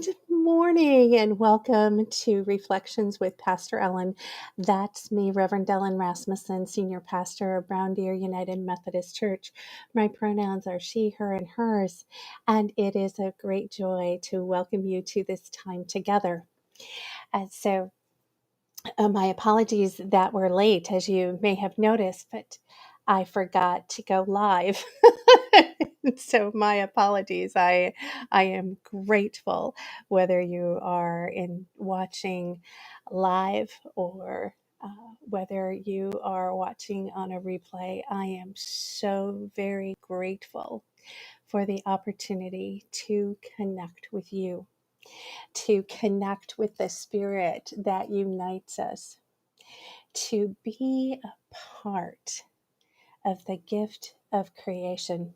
Good morning and welcome to Reflections with Pastor Ellen. That's me, Reverend Ellen Rasmussen, Senior Pastor of Brown Deer United Methodist Church. My pronouns are she, her, and hers, and it is a great joy to welcome you to this time together. My apologies that we're late, as you may have noticed, but I forgot to go live. So my apologies. I am grateful whether you are watching live or whether you are watching on a replay. I am so very grateful for the opportunity to connect with you, to connect with the spirit that unites us, to be a part of the gift of creation.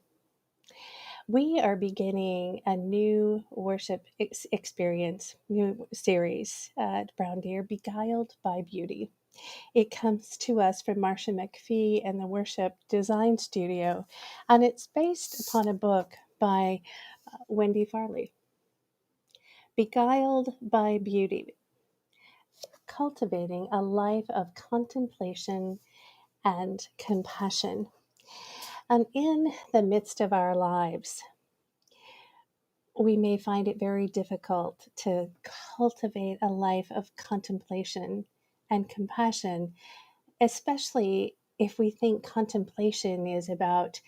We are beginning a new worship experience, new series at Brown Deer, Beguiled by Beauty. It comes to us from Marcia McFee and the Worship Design Studio, and it's based upon a book by Wendy Farley. Beguiled by Beauty, cultivating a life of contemplation and compassion. And in the midst of our lives, we may find it very difficult to cultivate a life of contemplation and compassion, especially if we think contemplation is about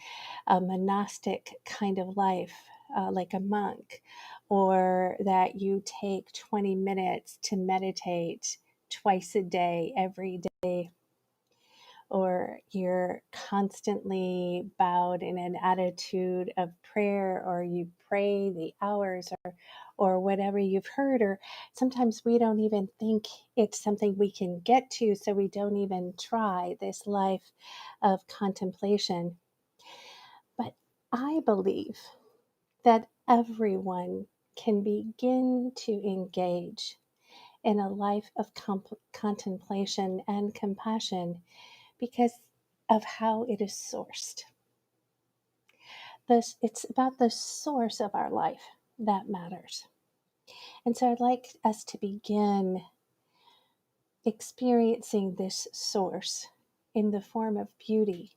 a monastic kind of life, like a monk, or that you take 20 minutes to meditate twice a day, every day, or you're constantly bowed in an attitude of prayer, or you pray the hours, or whatever you've heard, or sometimes we don't even think it's something we can get to, so we don't even try this life of contemplation. But I believe that everyone can begin to engage in a life of contemplation and compassion because of how it is sourced. It's about the source of our life that matters. And so I'd like us to begin experiencing this source in the form of beauty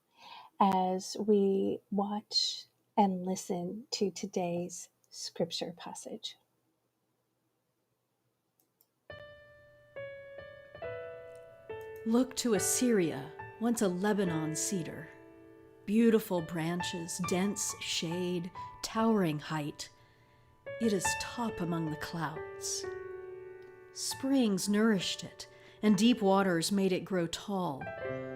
as we watch and listen to today's scripture passage. Look to Assyria, once a Lebanon cedar. Beautiful branches, dense shade, towering height. It is top among the clouds. Springs nourished it, and deep waters made it grow tall.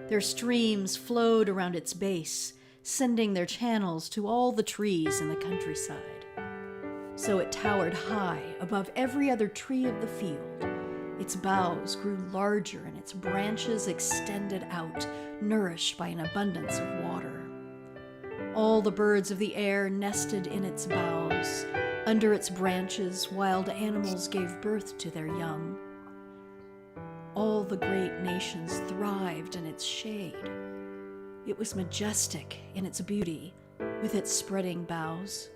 Their streams flowed around its base, sending their channels to all the trees in the countryside. So it towered high above every other tree of the field. Its boughs grew larger and its branches extended out, nourished by an abundance of water. All the birds of the air nested in its boughs. Under its branches, wild animals gave birth to their young. All the great nations thrived in its shade. It was majestic in its beauty, with its spreading boughs,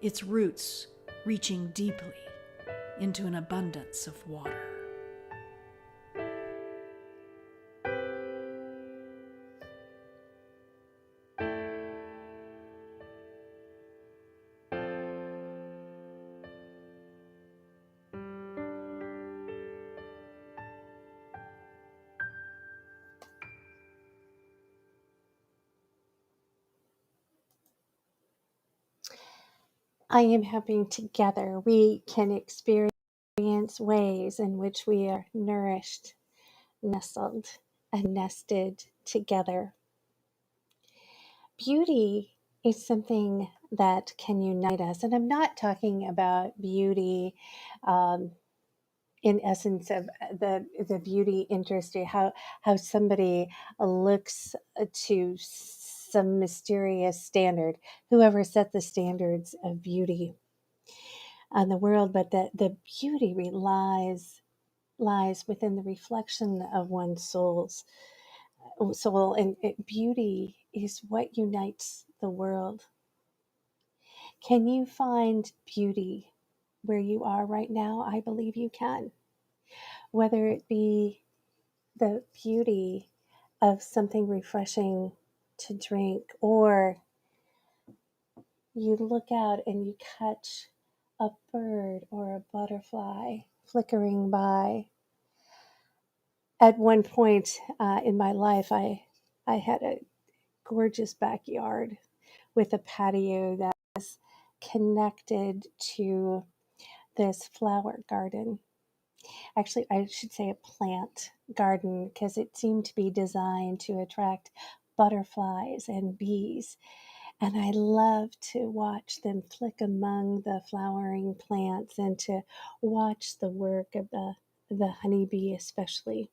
its roots reaching deeply into an abundance of water. I am hoping together we can experience ways in which we are nourished, nestled, and nested together. Beauty is something that can unite us. And I'm not talking about beauty in essence of the beauty industry, how somebody looks to some mysterious standard, whoever set the standards of beauty on the world, but the beauty lies within the reflection of one's soul, and beauty is what unites the world. Can you find beauty where you are right now, I believe you can. Whether it be the beauty of something refreshing to drink, or you look out and you catch a bird or a butterfly flickering by. At one point in my life, I had a gorgeous backyard with a patio that was connected to this flower garden. Actually, I should say a plant garden, because it seemed to be designed to attract butterflies and bees. And I love to watch them flick among the flowering plants and to watch the work of the honeybee, especially.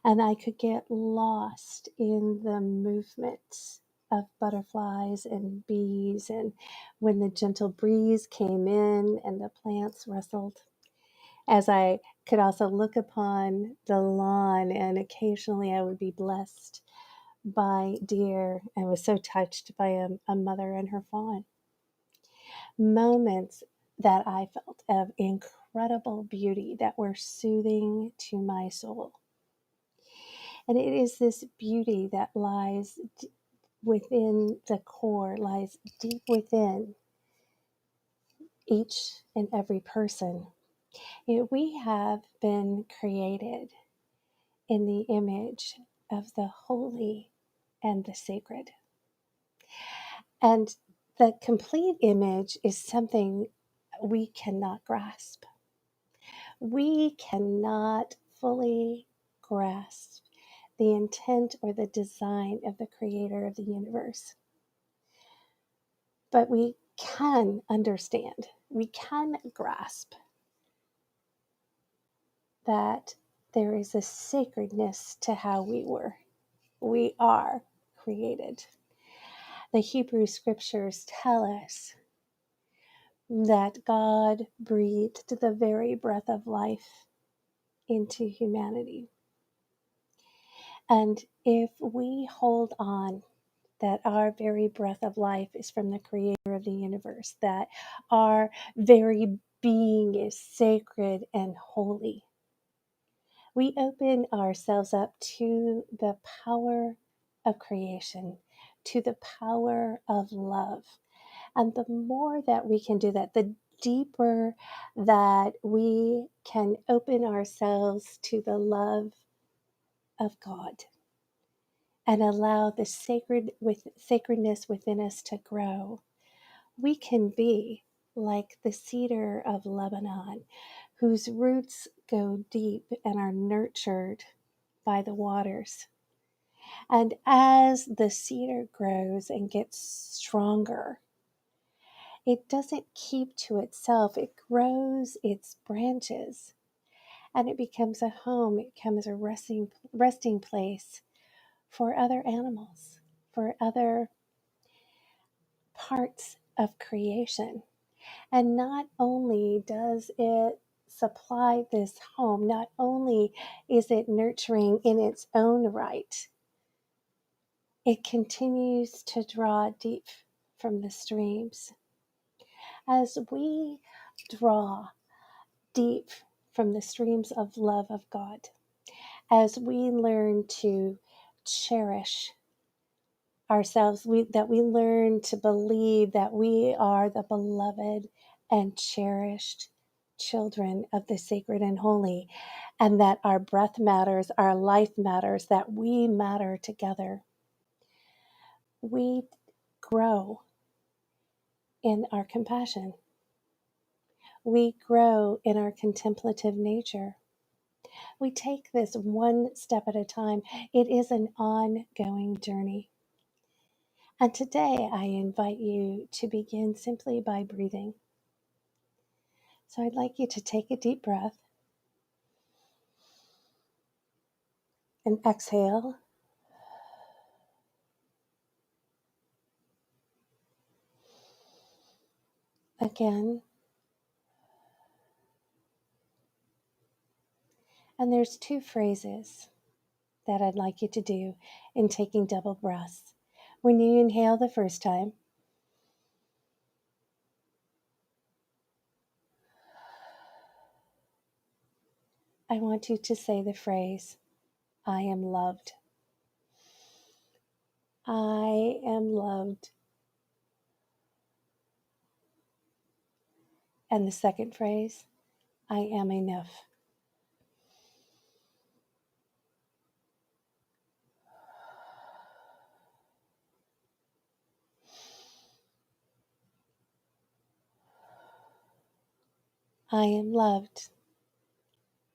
And I could get lost in the movement of butterflies and bees, and when the gentle breeze came in and the plants rustled, as I could also look upon the lawn, and occasionally I would be blessed by deer and was so touched by a mother and her fawn. Moments that I felt of incredible beauty that were soothing to my soul. And it is this beauty that lies within the core, lies deep within each and every person. We have been created in the image of the holy and the sacred. And the complete image is something we cannot grasp. We cannot fully grasp the intent or the design of the creator of the universe. But we can understand, we can grasp that there is a sacredness to how we are created. The Hebrew scriptures tell us that God breathed the very breath of life into humanity. And if we hold on that our very breath of life is from the creator of the universe, that our very being is sacred and holy, we open ourselves up to the power of creation, to the power of love. And the more that we can do that, the deeper that we can open ourselves to the love of God and allow the sacredness within us to grow, we can be like the cedar of Lebanon, whose roots go deep and are nurtured by the waters. And as the cedar grows and gets stronger, it doesn't keep to itself. It grows its branches, and it becomes a home. It becomes a resting place for other animals, for other parts of creation. And not only does it supply this home, not only is it nurturing in its own right, it continues to draw deep from the streams. As we draw deep from the streams of love of God, as we learn to cherish ourselves, that we learn to believe that we are the beloved and cherished children of the sacred and holy, and that our breath matters, our life matters, that we matter together, we grow in our compassion. We grow in our contemplative nature. We take this one step at a time. It is an ongoing journey. And today I invite you to begin simply by breathing. So I'd like you to take a deep breath and exhale. Again. And there's two phrases that I'd like you to do in taking double breaths. When you inhale the first time, I want you to say the phrase, I am loved. I am loved. And the second phrase, I am enough. I am loved.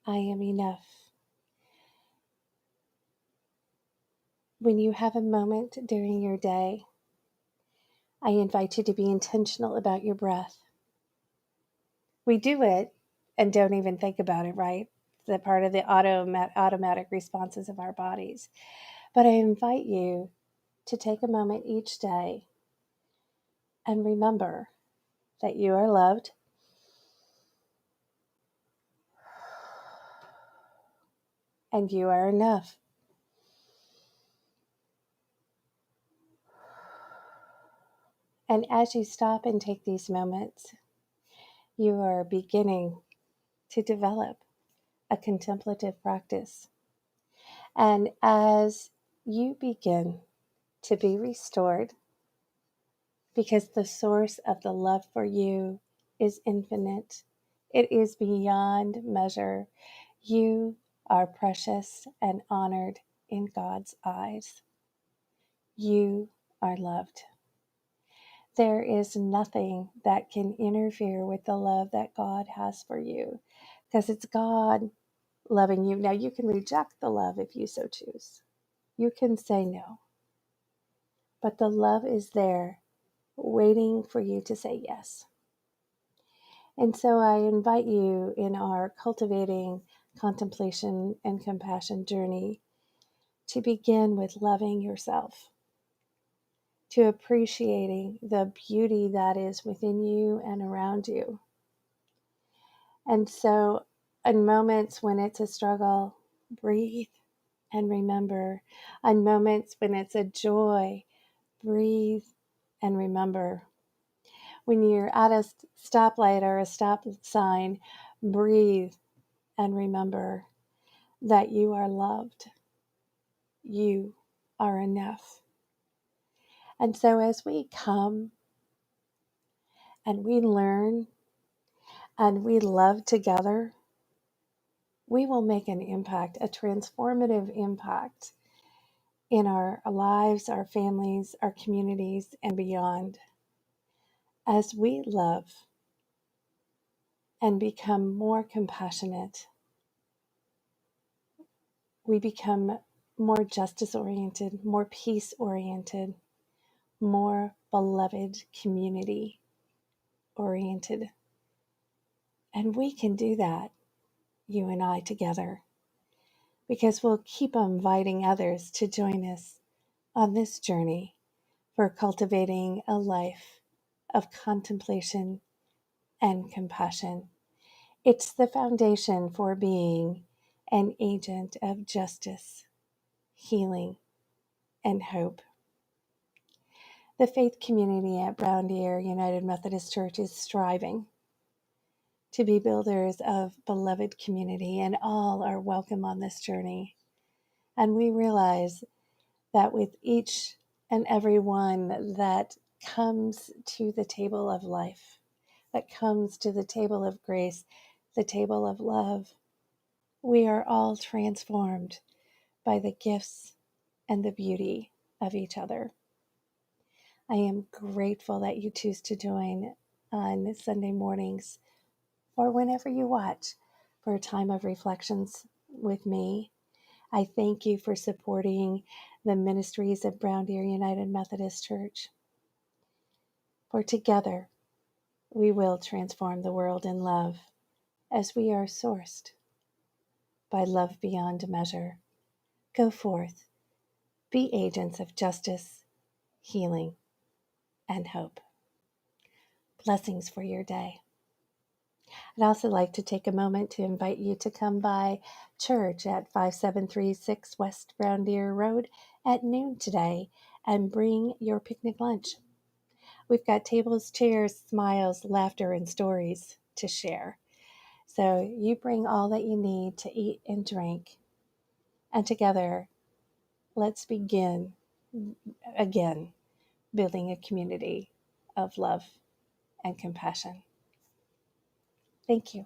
I am enough. When you have a moment during your day, I invite you to be intentional about your breath. We do it and don't even think about it, right? The part of the automatic responses of our bodies. But I invite you to take a moment each day and remember that you are loved, and you are enough. And as you stop and take these moments, you are beginning to develop a contemplative practice. And as you begin to be restored, because the source of the love for you is infinite, it is beyond measure. You are precious and honored in God's eyes. You are loved. There is nothing that can interfere with the love that God has for you, because it's God loving you. Now, you can reject the love if you so choose. You can say no, but the love is there waiting for you to say yes. And so I invite you in our cultivating contemplation and compassion journey to begin with loving yourself, to appreciating the beauty that is within you and around you. And so, in moments when it's a struggle, breathe and remember. On moments when it's a joy, breathe and remember. When you're at a stoplight or a stop sign, breathe and remember that you are loved. You are enough. And so, as we come and we learn and we love together, we will make an impact, a transformative impact in our lives, our families, our communities, and beyond. As we love and become more compassionate, we become more justice oriented, more peace oriented, more beloved community oriented. And we can do that, you and I together, because we'll keep inviting others to join us on this journey for cultivating a life of contemplation and compassion. It's the foundation for being an agent of justice, healing, and hope. The faith community at Brown Deer United Methodist Church is striving to be builders of beloved community, and all are welcome on this journey. And we realize that with each and every one that comes to the table of life, that comes to the table of grace, the table of love, we are all transformed by the gifts and the beauty of each other. I am grateful that you choose to join on Sunday mornings or whenever you watch for a time of reflections with me. I thank you for supporting the ministries of Brown Deer United Methodist Church. For together, we will transform the world in love as we are sourced by love beyond measure. Go forth, be agents of justice, healing, and hope. Blessings for your day. I'd also like to take a moment to invite you to come by church at 5736 West Brown Deer Road at noon today and bring your picnic lunch. We've got tables, chairs, smiles, laughter, and stories to share. So you bring all that you need to eat and drink, and together, let's begin again building a community of love and compassion. Thank you.